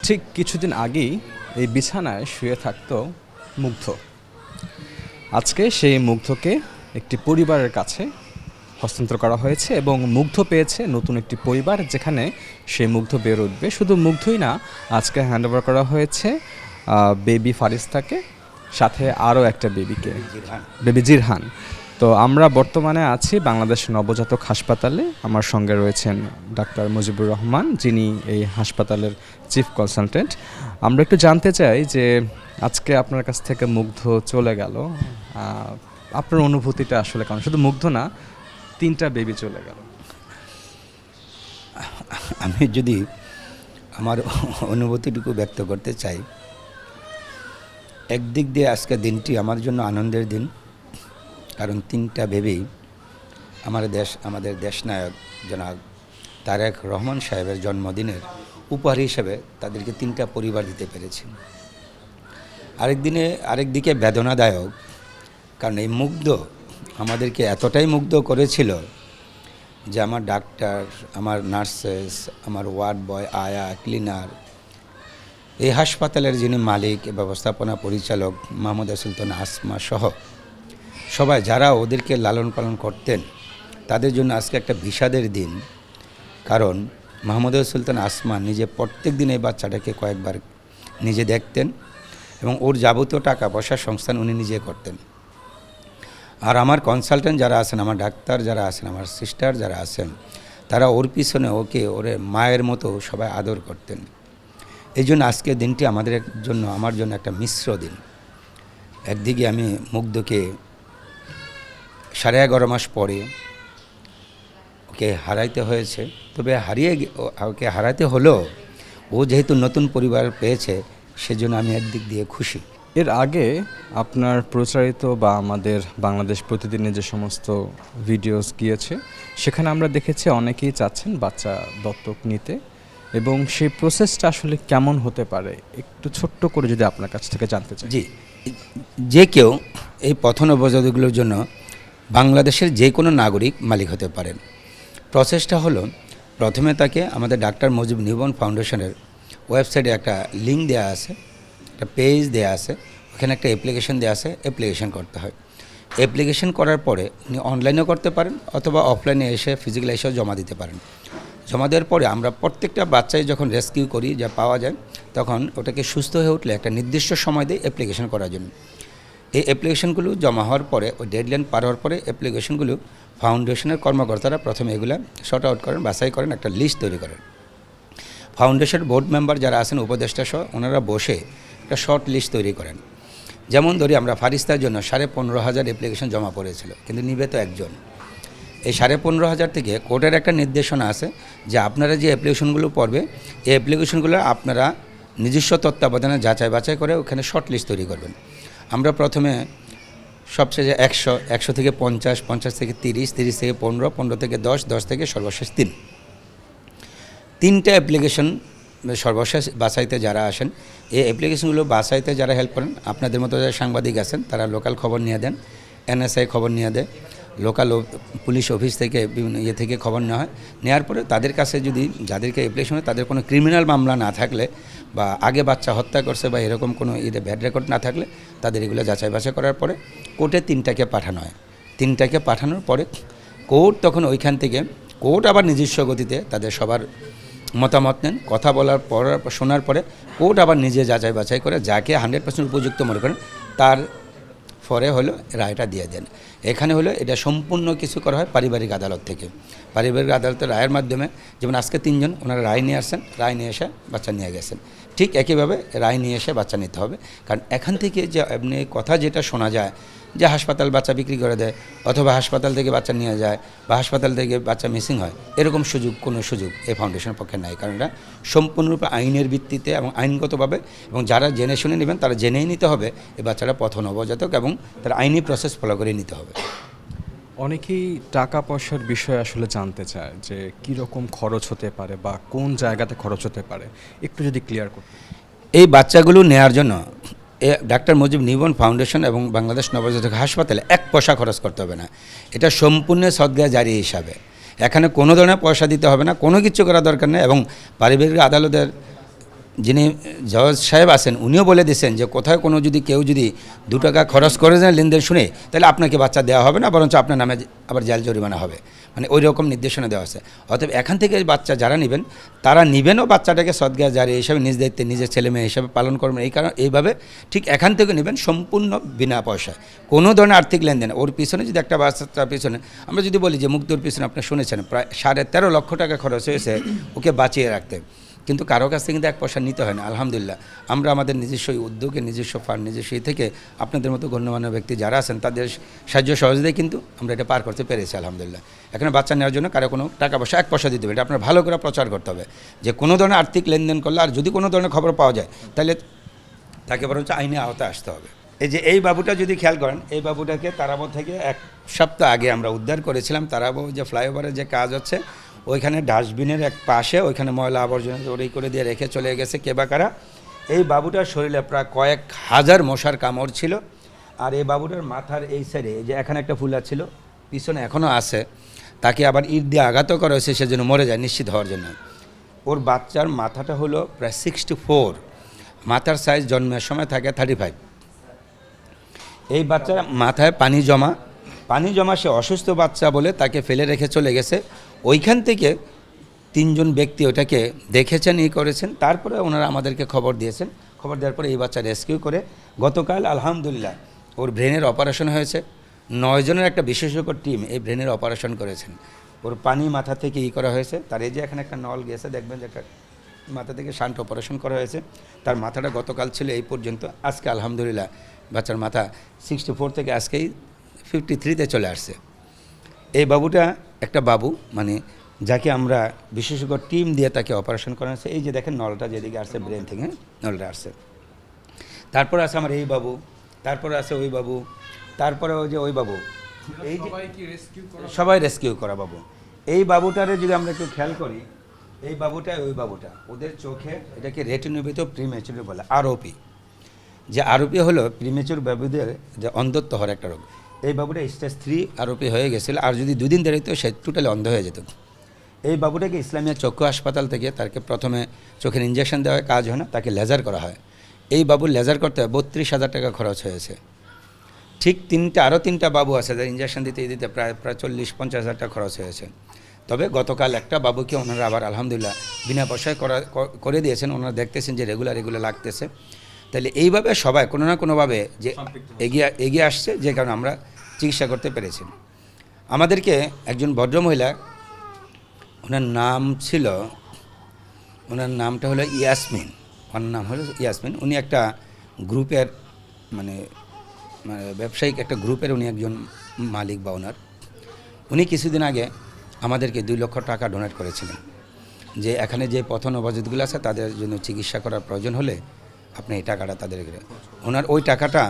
ঠিক কিছুদিন আগেই এই বিছানায় শুয়ে থাকতো মুগ্ধ। আজকে সেই মুগ্ধকে একটি পরিবারের কাছে হস্তান্তর করা হয়েছে এবং মুগ্ধ পেয়েছে নতুন একটি পরিবার, যেখানে সেই মুগ্ধ বের উঠবে। শুধু মুগ্ধই না, আজকে হ্যান্ডওভার করা হয়েছে বেবি ফারিস্তাকে, সাথে আরও একটা বেবিকে, বেবি জিরহান। তো আমরা বর্তমানে আছি বাংলাদেশ নবজাতক হাসপাতালে। আমার সঙ্গে রয়েছেন ডাক্তার মুজিবুর রহমান, যিনি এই হাসপাতালের চিফ কনসালটেন্ট। আমরা একটু জানতে চাই যে আজকে আপনার কাছ থেকে মুগ্ধ চলে গেল, আপনার অনুভূতিটা আসলে কেমন? শুধু মুগ্ধ না, 3টা বেবি চলে গেল। আমি যদি আমার অনুভূতিটুকু ব্যক্ত করতে চাই, একদিক দিয়ে আজকে দিনটি আমার জন্য আনন্দের দিন, কারণ 3টা বেবি আমাদের দেশনায়ক জনাব তারেক রহমান সাহেবের জন্মদিনের উপহার হিসেবে তাদেরকে 3টা পরিবার দিতে পেরেছি। আরেকদিকে বেদনাদায়ক, কারণ এই মুগ্ধ আমাদেরকে এতটাই মুগ্ধ করেছিল যে আমার ডাক্তার, আমার নার্সেস, আমার ওয়ার্ড বয়, আয়া, ক্লিনার, এই হাসপাতালের যিনি মালিক, ব্যবস্থাপনা পরিচালক মাহমুদা সুলতানা আসমা সহ সবাই যারা ওদেরকে লালন পালন করতেন, তাদের জন্য আজকে একটা বিষাদের দিন। কারণ মাহমুদা সুলতানা আসমা নিজে প্রত্যেক দিন এই বাচ্চাটাকে কয়েকবার নিজে দেখতেন এবং ওর যাবতীয় টাকা পয়সার সংস্থান উনি নিজে করতেন। আর আমার কনসালটেন্ট যারা আছেন, আমার ডাক্তার যারা আছেন, আমার সিস্টার যারা আছেন, তারা ওর পিছনে ওকে মায়ের মতো সবাই আদর করতেন। এই জন্য আজকের দিনটি আমার জন্য একটা মিশ্র দিন। একদিকে আমি মুগ্ধকে 11.5 মাস পরে ওকে হারাইতে হয়েছে, তবে ওকে হারাইতে হলেও ও যেহেতু নতুন পরিবার পেয়েছে, সেজন্য আমি একদিক দিয়ে খুশি। এর আগে আপনার প্রচারিত বা আমাদের বাংলাদেশ প্রতিদিনে যে সমস্ত ভিডিওস গিয়েছে, সেখানে আমরা দেখেছি অনেকেই চাচ্ছেন বাচ্চা দত্তক নিতে, এবং সেই প্রসেসটা আসলে কেমন হতে পারে একটু ছোট্ট করে যদি আপনার কাছ থেকে জানতে চাই। জি, যে কেউ এই পথ নবজাতকগুলোর জন্য বাংলাদেশের যে কোনো নাগরিক মালিক হতে পারেন। প্রসেসটা হলো, প্রথমে তাকে আমাদের ডাক্তার মুজিব নিউবর্ন ফাউন্ডেশনের ওয়েবসাইটে একটা লিঙ্ক দেওয়া আছে, একটা পেজ দেওয়া আছে, ওখানে একটা অ্যাপ্লিকেশন দেওয়া আছে, অ্যাপ্লিকেশন করতে হয়। অ্যাপ্লিকেশন করার পরে উনি অনলাইনেও করতে পারেন অথবা অফলাইনে এসে ফিজিক্যালি এসেও জমা দিতে পারেন। জমা দেওয়ার পরে আমরা প্রত্যেকটা বাচ্চাই যখন রেস্কিউ করি, যা পাওয়া যায়, তখন ওটাকে সুস্থ হয়ে উঠলে একটা নির্দিষ্ট সময় দিয়ে অ্যাপ্লিকেশন করার জন্য। এই অ্যাপ্লিকেশনগুলো জমা হওয়ার পরে, ওই ডেডলাইন পার হওয়ার পরে অ্যাপ্লিকেশনগুলো ফাউন্ডেশনের কর্মকর্তারা প্রথমে এগুলো শর্ট আউট করেন, বাছাই করেন, একটা লিস্ট তৈরি করেন। ফাউন্ডেশন বোর্ড মেম্বার যারা আছেন, উপদেষ্টা সহ, ওনারা বসে একটা শর্ট লিস্ট তৈরি করেন। যেমন ধরি, আমরা ফারিস্তার জন্য 15,500 অ্যাপ্লিকেশন জমা পড়েছিল, কিন্তু নিবে তো একজন। এই 15,500 থেকে কোর্টের একটা নির্দেশনা আছে যে আপনারা যে অ্যাপ্লিকেশনগুলো পড়বে, এই অ্যাপ্লিকেশনগুলো আপনারা নিজস্ব তত্ত্বাবধানে যাচাই বাছাই করে ওখানে শর্ট লিস্ট তৈরি করবেন। আমরা প্রথমে সবশেষে 100 থেকে 50, 50 থেকে 30, 30 থেকে 15, 15 থেকে 10, 10 থেকে সর্বশেষ 3টা অ্যাপ্লিকেশন সর্বশেষ বাছাইতে যারা আসেন, এই অ্যাপ্লিকেশনগুলো বাছাইতে যারা হেল্প করেন, আপনাদের মতো যারা সাংবাদিক আছেন, তারা লোকাল খবর নিয়ে দেন, NSI খবর নিয়ে দেয়, লোকাল পুলিশ অফিস থেকে বিভিন্ন থেকে খবর নেওয়া হয়। নেওয়ার পরে তাদের কাছে যদি যাদেরকে অ্যাপ্লিকেশন হয়, তাদের কোনো ক্রিমিনাল মামলা না থাকলে বা আগে বাচ্চা হত্যা করছে বা এরকম কোনো ব্যাড রেকর্ড না থাকলে, তাদের এগুলো যাচাই বাছাই করার পরে কোর্টে 3টাকে পাঠানো হয়। 3টাকে পাঠানোর পরে কোর্ট তখন ওইখান থেকে আবার নিজস্ব গতিতে তাদের সবার মতামত নেন, কথা বলার পর শোনার পরে কোর্ট আবার নিজে যাচাই বাছাই করে যাকে 100% উপযুক্ত মনে করেন, তার পরে হলো রায়টা দিয়ে দেন। এখানে হলো এটা সম্পূর্ণ কিছু করা হয় পারিবারিক আদালত থেকে। পারিবারিক আদালতের রায়ের মাধ্যমে, যেমন আজকে 3জন ওনারা রায় নিয়ে আসছেন, রায় নিয়ে এসে বাচ্চা নিয়ে গেছেন, ঠিক একইভাবে রায় নিয়ে এসে বাচ্চা নিতে হবে। কারণ এখান থেকে যে এমনি কথা যেটা শোনা যায় যে হাসপাতাল বাচ্চা বিক্রি করে দেয়, অথবা হাসপাতাল থেকে বাচ্চা নিয়ে যায়, বা হাসপাতাল থেকে বাচ্চা মিসিং হয়, এরকম কোনো সুযোগ এই ফাউন্ডেশনের পক্ষে নাই। কারণ এটা সম্পূর্ণরূপে আইনের ভিত্তিতে এবং আইনগতভাবে, এবং যারা জেনে শুনে নেবেন তারা জেনেই নিতে হবে এই বাচ্চাটা পথ নবজাতক, এবং তার আইনি প্রসেস ফলো করে নিতে হবে। অনেকেই টাকা পয়সার বিষয়ে আসলে জানতে চায় যে কীরকম খরচ হতে পারে বা কোন জায়গাতে খরচ হতে পারে, একটু যদি ক্লিয়ার করতে। এই বাচ্চাগুলো নেওয়ার জন্য ডাক্তার মুজিব নিউবর্ন ফাউন্ডেশন এবং বাংলাদেশ নবজাতক হাসপাতালে 1 পয়সা খরচ করতে হবে না। এটা সম্পূর্ণ সদকা জারি হিসাবে, এখানে কোনো ধরনের পয়সা দিতে হবে না, কোনো কিছু করা দরকার নেই। এবং পারিবারিক আদালতের যিনি জজ সাহেব আছেন উনিও বলে দিয়েছেন যে কোথায় কোনো যদি কেউ যদি 2 টাকা খরচ করে দেন লেনদেন শুনে, তাহলে আপনাকে বাচ্চা দেওয়া হবে না, বরঞ্চ আপনার নামে আবার জেল জরিমানা হবে। মানে ওই রকম নির্দেশনা দেওয়া আছে। অতএব এখান থেকে বাচ্চা যারা নেবেন তারা নেবেনও বাচ্চাটাকে সদগা জারি হিসাবে নিজ দায়িত্বে নিজের ছেলে মেয়ে হিসাবে পালন করবেন। এই কারণ এইভাবে ঠিক এখান থেকে নেবেন সম্পূর্ণ বিনা পয়সায়, কোনো ধরনের আর্থিক লেনদেন। ওর পিছনে যদি একটা বাচ্চার পিছনে আমরা যদি বলি যে মুগ্ধর পিছনে আপনি শুনেছেন প্রায় 13.5 লক্ষ টাকা খরচ হয়েছে ওকে বাঁচিয়ে রাখতে, কিন্তু কারো কাছ থেকে কিন্তু 1 পয়সা নিতে হয় না। আলহামদুলিল্লাহ আমরা আমাদের নিজস্ব উদ্যোগে, নিজস্ব ফান্ড, নিজস্ব থেকে আপনাদের মতো গণ্যমান্য ব্যক্তি যারা আছেন তাদের সাহায্য সহযোগিতায় কিন্তু আমরা এটা পার করতে পেরেছি আলহামদুলিল্লাহ। এখানে বাচ্চা নেওয়ার জন্য কারো কোনো টাকা পয়সা 1 পয়সা দিতে হবে, এটা আপনার ভালো করে প্রচার করতে হবে যে কোনো ধরনের আর্থিক লেনদেন করলে আর যদি কোনো ধরনের খবর পাওয়া যায় তাহলে তাকে বরঞ্চ আইনে আওতায় আসতে হবে। এই যে এই বাবুটা যদি খেয়াল করেন, এই বাবুটাকে তারাবো থেকে 1 সপ্তাহ আগে আমরা উদ্ধার করেছিলাম। তারাবো যে ফ্লাইওভারের যে কাজ হচ্ছে ওইখানে ডাস্টবিনের এক পাশে ওইখানে ময়লা আবর্জনা ওই করে দিয়ে রেখে চলে গেছে কে বা কারা। এই বাবুটার শরীরে প্রায় কয়েক হাজার মশার কামড় ছিল। আর এই বাবুটার মাথার এই সাইডে যে এখানে একটা ফুলা ছিল পিছনে এখনও আছে, তাকে আবার ইট দিয়ে আঘাতও করা হয়েছে সেজন্য মরে যায় নিশ্চিত হওয়ার জন্য। ওর বাচ্চার মাথাটা হলো প্রায় 64, মাথার সাইজ জন্মের সময় থাকে 35। এই বাচ্চার মাথায় পানি জমা সে অসুস্থ বাচ্চা বলে তাকে ফেলে রেখে চলে গেছে। ওইখান থেকে 3 জন ব্যক্তি ওটাকে দেখেছেন, করেছেন, তারপরে ওনারা আমাদেরকে খবর দিয়েছেন। খবর দেওয়ার পরে এই বাচ্চা রেস্কিউ করে গতকাল আলহামদুলিল্লাহ ওর ব্রেনের অপারেশন হয়েছে। 9 জনের একটা বিশেষজ্ঞ টিম এই ব্রেনের অপারেশন করেছেন। ওর পানি মাথা থেকে করা হয়েছে। তার এই যে এখানে একটা নল গেছে দেখবেন যে একটা মাথা থেকে শান্ট অপারেশন করা হয়েছে। তার মাথাটা গতকাল ছিল এই পর্যন্ত, আজকে আলহামদুলিল্লাহ বাচ্চার মাথা 64 থেকে আজকেই 53-তে চলে আসছে। এই বাবুটা একটা বাবু মানে যাকে আমরা বিশেষজ্ঞ টিম দিয়ে তাকে অপারেশন করা হয়েছে। এই যে দেখেন নলটা যেদিকে আসছে ব্রেন থেকে নলটা আসছে। তারপর আছে আমার এই বাবু, তারপরে আছে ওই বাবু, তারপরে ওই যে ওই বাবু, এই যে সবাই রেস্কিউ করা বাবু। এই বাবুটারে যদি আমরা একটু খেয়াল করি, এই বাবুটা ওই বাবুটা ওদের চোখে এটাকে রেটিনোপ্যাথি প্রিম্যাচুর বলে, আরওপি। যে আরওপি হলো প্রিম্যাচুর বাবুদের যে অন্ধত্ব হওয়ার একটা রোগ। এই বাবুটা স্টেজ 3 আরওপি হয়ে গেছিল, আর যদি 2 দিন দেরিতে সে টোটালি অন্ধ হয়ে যেত। এই বাবুটাকে ইসলামিয়া চক্ষু হাসপাতাল থেকে তাকে প্রথমে চোখের ইঞ্জেকশন দেওয়া হয়, কাজ হয় না, তাকে লেজার করা হয়। এই বাবুর লেজার করতে 32,000 টাকা খরচ হয়েছে। ঠিক আরও তিনটা বাবু আছে যার ইঞ্জেকশন দিতে প্রায় 40-50 হাজার টাকা খরচ হয়েছে। তবে গতকাল একটা বাবুকে ওনারা আবার আলহামদুলিল্লাহ বিনা পয়সায় করে দিয়েছেন। ওনারা দেখতেছেন যে রেগুলার লাগতেছে। তাহলে এইভাবে সবাই কোনো না কোনোভাবে যে এগিয়ে আসছে, যে কারণে আমরা চিকিৎসা করতে পেরেছি। আমাদেরকে একজন ভদ্রমহিলা, ওনার নামটা হলো ইয়াসমিন, ওনার নাম হলো ইয়াসমিন। উনি একটা গ্রুপের মানে ব্যবসায়িক একটা গ্রুপের উনি একজন মালিক বা ওনার। উনি কিছুদিন আগে আমাদেরকে 2 লক্ষ টাকা ডোনেট করেছিলেন যে এখানে যে পথ নবজাতকগুলো আছে তাদের জন্য চিকিৎসা করার প্রয়োজন হলে আপনি এই টাকাটা তাদেরকে। ওনার ওই টাকাটা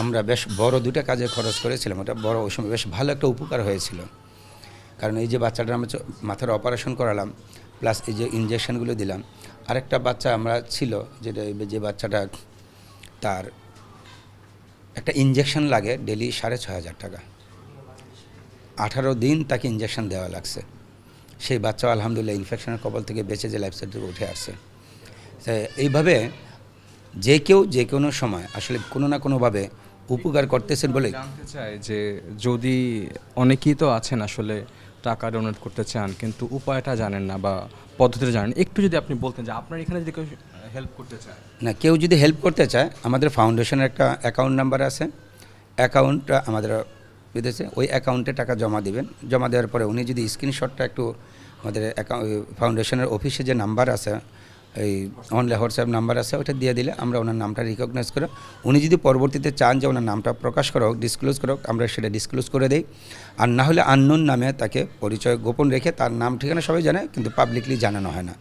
আমরা বেশ বড় 2টা কাজে খরচ করেছিলাম। ওটা বড় ওই সময় বেশ ভালো একটা উপকার হয়েছিল। কারণ এই যে বাচ্চাটা আমরা মাথার অপারেশন করালাম, প্লাস এই যে ইঞ্জেকশনগুলো দিলাম। আরেকটা বাচ্চা আমরা ছিল যে বাচ্চাটা তার একটা ইঞ্জেকশন লাগে ডেলি 6,500 টাকা, 18 দিন তাকে ইঞ্জেকশন দেওয়া লাগছে। সেই বাচ্চা আলহামদুলিল্লাহ ইনফেকশনের কবল থেকে বেঁচে যে লাইফ সাইকেল উঠে আসছে। এইভাবে যে কেউ যে কোনো সময় আসলে কোনো না কোনোভাবে উপকার করতেছেন বলে জানতে চাই যে যদি অনেকেই তো আছেন আসলে টাকা ডোনেট করতে চান কিন্তু উপায়টা জানেন না বা পদ্ধতিটা জানেন, একটু যদি আপনি বলতেন যে আপনার এখানে যদি কেউ হেল্প করতে চায়। না, কেউ যদি হেল্প করতে চায় আমাদের ফাউন্ডেশনের একটা অ্যাকাউন্ট নাম্বার আছে, অ্যাকাউন্টটা আমাদের বিদেশে, ওই অ্যাকাউন্টে টাকা জমা দিবেন। জমা দেওয়ার পরে উনি যদি স্ক্রিনশটটা একটু আমাদের ফাউন্ডেশনের অফিসে যে নাম্বার আছে, এই অনলাইন হোয়াটসঅ্যাপ নাম্বার আছে, ওটা দিয়ে দিলে আমরা ওনার নামটা রিকগনাইজ করে, উনি যদি পরবর্তীতে চান যে ওনার নামটা প্রকাশ করা হোক, ডিসক্লোজ করা হোক, আমরা সেটা ডিসক্লোজ করে দিই। আর না হলে আননোন নামে তাকে পরিচয় গোপন রেখে তার নাম ঠিকানা সবাই জানে কিন্তু পাবলিকলি জানানো হয় না,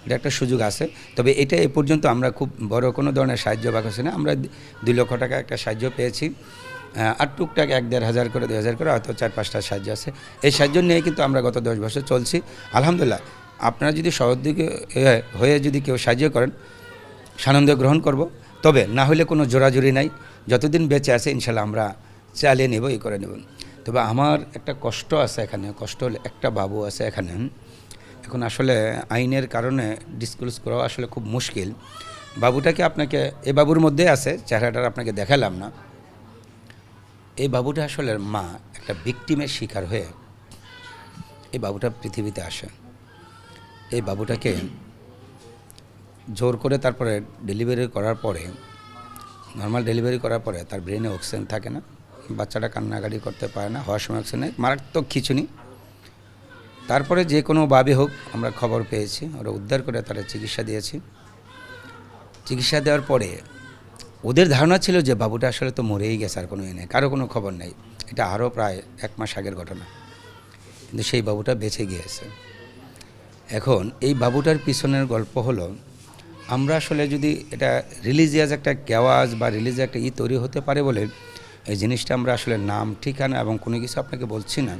এটা একটা সুযোগ আছে। তবে এটা এ পর্যন্ত আমরা খুব বড় কোনো ধরনের সাহায্য বা কিছু না, আমরা 2 লক্ষ টাকা একটা সাহায্য পেয়েছি। আর টুকটাক 1-1.5 হাজার করে 2 হাজার করে হয়তো 4-5টা সাহায্য আছে। এই সাহায্য নিয়ে কিন্তু আমরা গত 10 বছর চলছি আলহামদুলিল্লাহ। আপনারা যদি সহযোগী হয়ে যদি কেউ সাহায্য করেন সানন্দে গ্রহণ করব। তবে না হলে কোনো জোরাজুরি নাই, যতদিন বেঁচে আছে ইনশাল্লাহ আমরা চালিয়ে নেব, করে নেব। তবে আমার একটা কষ্ট আছে এখানে, কষ্ট হলে একটা বাবু আছে এখানে, এখন আসলে আইনের কারণে ডিসক্লোজ করাও আসলে খুব মুশকিল। বাবুটাকে আপনাকে এই বাবুর মধ্যে আছে, চেহারাটা আপনাকে দেখালাম না। এই বাবুটা আসলে মা একটা ভিকটিমের শিকার হয়ে এই বাবুটা পৃথিবীতে আসে। এই বাবুটাকে জোর করে তারপরে ডেলিভারি করার পরে, নর্মাল ডেলিভারি করার পরে তার ব্রেনে অক্সিজেন থাকে না, বাচ্চাটা কান্নাকাটি করতে পারে না, হওয়ার সময় অক্সিজেন নেই, মারাত্মক খিঁচুনি। তারপরে যে কোনোভাবে হোক আমরা খবর পেয়েছি, ওরা উদ্ধার করে তারা চিকিৎসা দিয়েছি। চিকিৎসা দেওয়ার পরে ওদের ধারণা ছিল যে বাবুটা আসলে তো মরেই গেছে, আর কোনো নেই, কারো কোনো খবর নেই। এটা আরও প্রায় 1 মাস আগের ঘটনা, কিন্তু সেই বাবুটা বেঁচে গিয়েছে। এখন এই বাবুটার পিছনের গল্প হলো, আমরা আসলে যদি এটা রিলিজিয়াস একটা কেওয়াজ বা রিলিজিয়াস একটা তৈরি হতে পারে বলে এই জিনিসটা আমরা আসলে নাম ঠিকানা এবং কোনো কিছু আপনাকে বলছি না।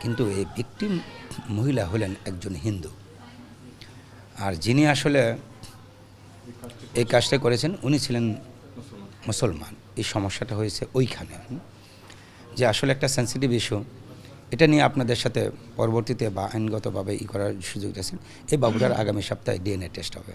কিন্তু এই ভিকটিম মহিলা হলেন একজন হিন্দু, আর যিনি আসলে এই কাজটা করেছেন উনি ছিলেন মুসলমান। এই সমস্যাটা হয়েছে ওইখানে, যে আসলে একটা সেন্সিটিভ ইস্যু। এটা নিয়ে আপনাদের সাথে পরবর্তীতে বা আইনগতভাবে করার সুযোগ দিয়েছেন। এই বাবুটার আগামী সপ্তাহে ডিএনএ টেস্ট হবে।